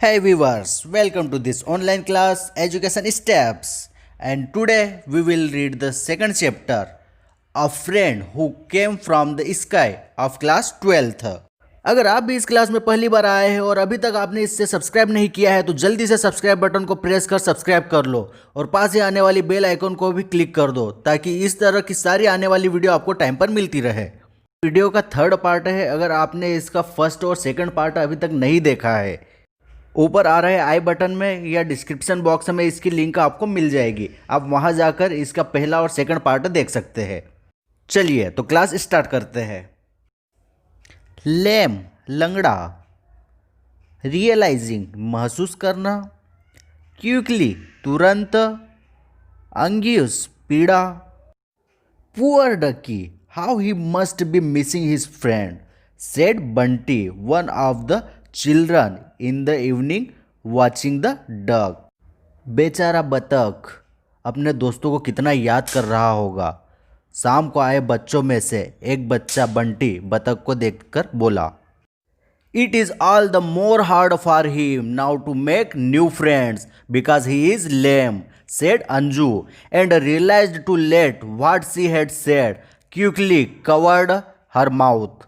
Hey viewers, welcome to this online class Education Steps, and today we will read the second chapter, A Friend Who Came from the Sky of class 12th. अगर आप भी इस class में पहली बार आए हैं और अभी तक आपने इससे सब्सक्राइब नहीं किया है तो जल्दी से सब्सक्राइब बटन को प्रेस कर सब्सक्राइब कर लो और पास ही आने वाली बेल आइकन को भी क्लिक कर दो ताकि इस तरह की सारी आने वाली वीडियो आपको टाइम पर मिलती रहे। वीडियो का थर्ड पार्ट है, अगर आपने इसका फर्स्ट और सेकंड पार्ट अभी तक नहीं देखा है, ऊपर आ रहे आई बटन में या डिस्क्रिप्शन बॉक्स में इसकी लिंक आपको मिल जाएगी। आप वहां जाकर इसका पहला और सेकंड पार्ट देख सकते हैं। चलिए तो क्लास स्टार्ट करते हैं। लेम लंगड़ा, रियलाइजिंग महसूस करना, क्विकली तुरंत, अंग्यूस पीड़ा, poor Ducky how he must be missing his friend, said Bunty one of the children in the evening watching the duck. बेचारा बतख अपने दोस्तों को कितना याद कर रहा होगा। शाम को आए बच्चों में से एक बच्चा बंटी बतख को देखकर बोला, it is all the more hard for him now to make new friends because he is lame, said Anju and realised too late what she had said, quickly covered her mouth.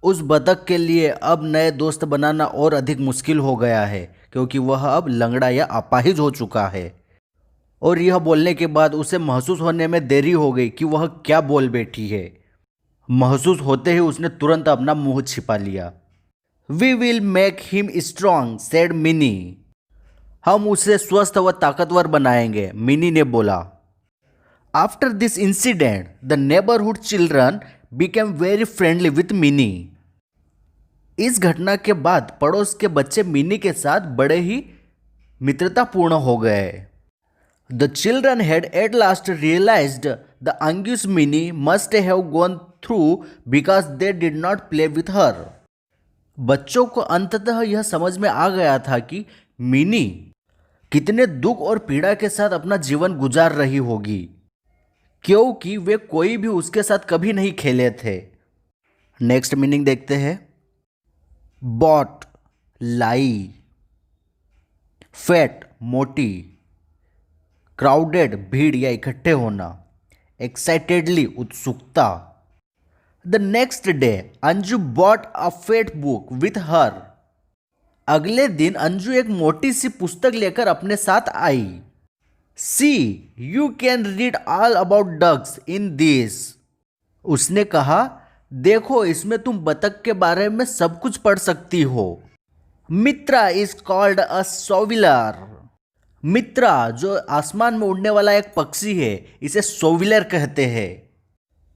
उस बतख के लिए अब नए दोस्त बनाना और अधिक मुश्किल हो गया है क्योंकि वह अब लंगड़ा या अपाहिज हो चुका है और यह बोलने के बाद उसे महसूस होने में देरी हो गई कि वह क्या बोल बैठी है। महसूस होते ही उसने तुरंत अपना मुंह छिपा लिया। We will make him strong, said Mini. हम उसे स्वस्थ व ताकतवर बनाएंगे, मिनी ने बोला। After this incident the neighbourhood children became very friendly with Mini. इस घटना के बाद पड़ोस के बच्चे मिनी के साथ बड़े ही मित्रतापूर्ण हो गए। The children had at last realised the Angus Mini must have gone through because they did not play with her. बच्चों को अंततः यह समझ में आ गया था कि मिनी कितने दुख और पीड़ा के साथ अपना जीवन गुजार रही होगी क्योंकि वे कोई भी उसके साथ कभी नहीं खेले थे। नेक्स्ट मीनिंग देखते हैं। बॉट लाई, फैट मोटी, क्राउडेड भीड़ या इकट्ठे होना, एक्साइटेडली उत्सुकता। The next day Anju bought a fat book with her. अगले दिन अंजू एक मोटी सी पुस्तक लेकर अपने साथ आई। See you can read all about ducks in this. उसने कहा, देखो इसमें तुम बतख के बारे में सब कुछ पढ़ सकती हो। मित्रा इज कॉल्ड अ सोविलर। मित्रा जो आसमान में उड़ने वाला एक पक्षी है, इसे सोविलर कहते हैं।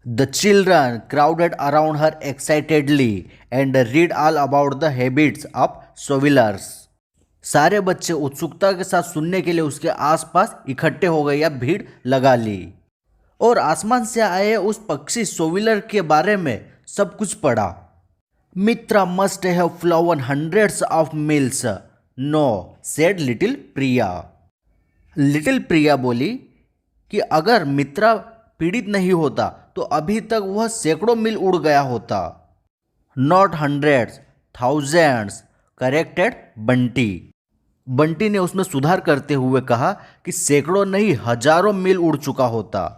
The children crowded around her excitedly and read all about the habits of shovelers. सारे बच्चे उत्सुकता के साथ सुनने के लिए उसके आसपास इकट्ठे हो गए या भीड़ लगा ली और आसमान से आए उस पक्षी सोविलर के बारे में सब कुछ पढ़ा। Mitra must have flown hundreds of miles, no, said little Priya. Little Priya बोली कि अगर मित्रा पीड़ित नहीं होता तो अभी तक वह सैकड़ों मील उड़ गया होता। Not hundreds, thousands, corrected Bunty. Bunty ने उसमें सुधार करते हुए कहा कि सैकड़ों नहीं हजारों मील उड़ चुका होता।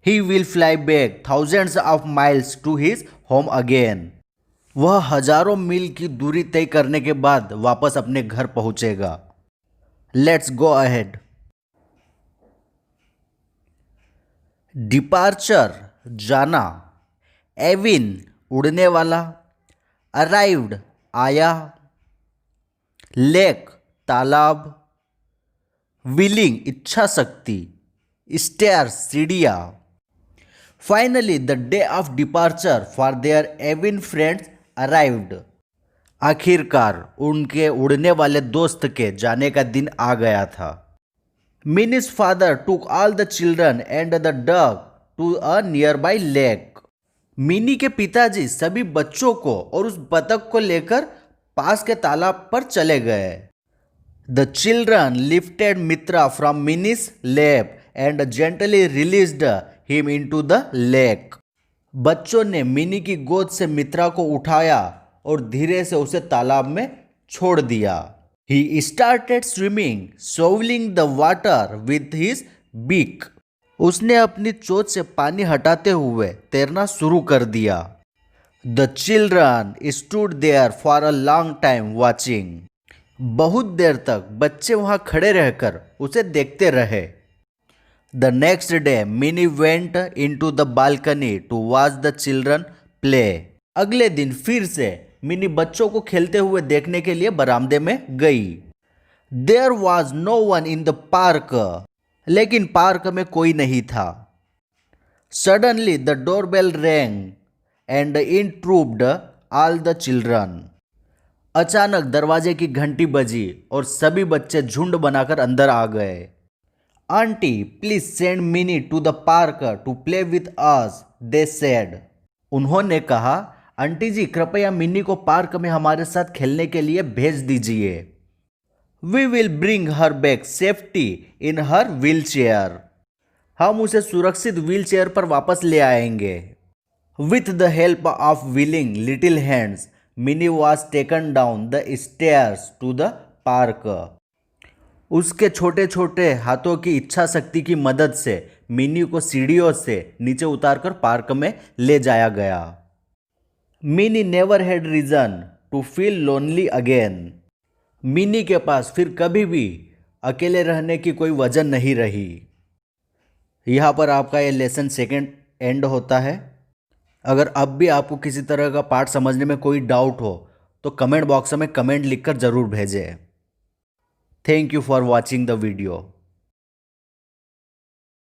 He will fly back thousands of miles to his home again. वह हजारों मील की दूरी तय करने के बाद वापस अपने घर पहुंचेगा। Let's go ahead. Departure जाना, एविन उड़ने वाला, अराइव्ड आया, लेक तालाब, विलिंग इच्छा शक्ति, स्टेयर्स सीढ़ियाँ। Finally, the day of departure for their avian friends arrived. आखिरकार उनके उड़ने वाले दोस्त के जाने का दिन आ गया था। Minnie's father took all the children and the dog to a nearby lake. Mini के पिताजी सभी बच्चों को और उस बतख को लेकर पास के तालाब पर चले गए। The children lifted Mitra from Minnie's lap and gently released him into the lake. बच्चों ने मिनी की गोद से मित्रा को उठाया और धीरे से उसे तालाब में छोड़ दिया। He started swimming, swirling the water with his beak. उसने अपनी चोंच से पानी हटाते हुए तैरना शुरू कर दिया. The children stood there for a long time watching. बहुत देर तक बच्चे वहां खड़े रहकर उसे देखते रहे. The next day, Minnie went into the balcony to watch the children play. अगले दिन फिर से मिनी बच्चों को खेलते हुए देखने के लिए बरामदे में गई. There was no one in the park. लेकिन पार्क में कोई नहीं था. Suddenly the doorbell rang and in trooped all the children. अचानक दरवाजे की घंटी बजी और सभी बच्चे झुंड बनाकर अंदर आ गए. Aunty please send Mini to the park to play with us, they said. उन्होंने कहा, आंटी जी कृपया मिनी को पार्क में हमारे साथ खेलने के लिए भेज दीजिए. We will bring her back safety in her wheelchair. हम उसे सुरक्षित व्हील चेयर पर वापस ले आएंगे. With the help of willing little hands, Mini was taken down the stairs to the park. उसके छोटे छोटे हाथों की इच्छा शक्ति की मदद से मिनी को सीढ़ियों से नीचे उतारकर पार्क में ले जाया गया. Mini never had reason to feel lonely again. Mini के पास फिर कभी भी अकेले रहने की कोई वजह नहीं रही. यहाँ पर आपका ये लेसन सेकेंड एंड होता है. अगर अब भी आपको किसी तरह का पार्ट समझने में कोई डाउट हो तो कमेंट बॉक्स में कमेंट लिखकर ज़रूर भेजें. Thank you for watching the video.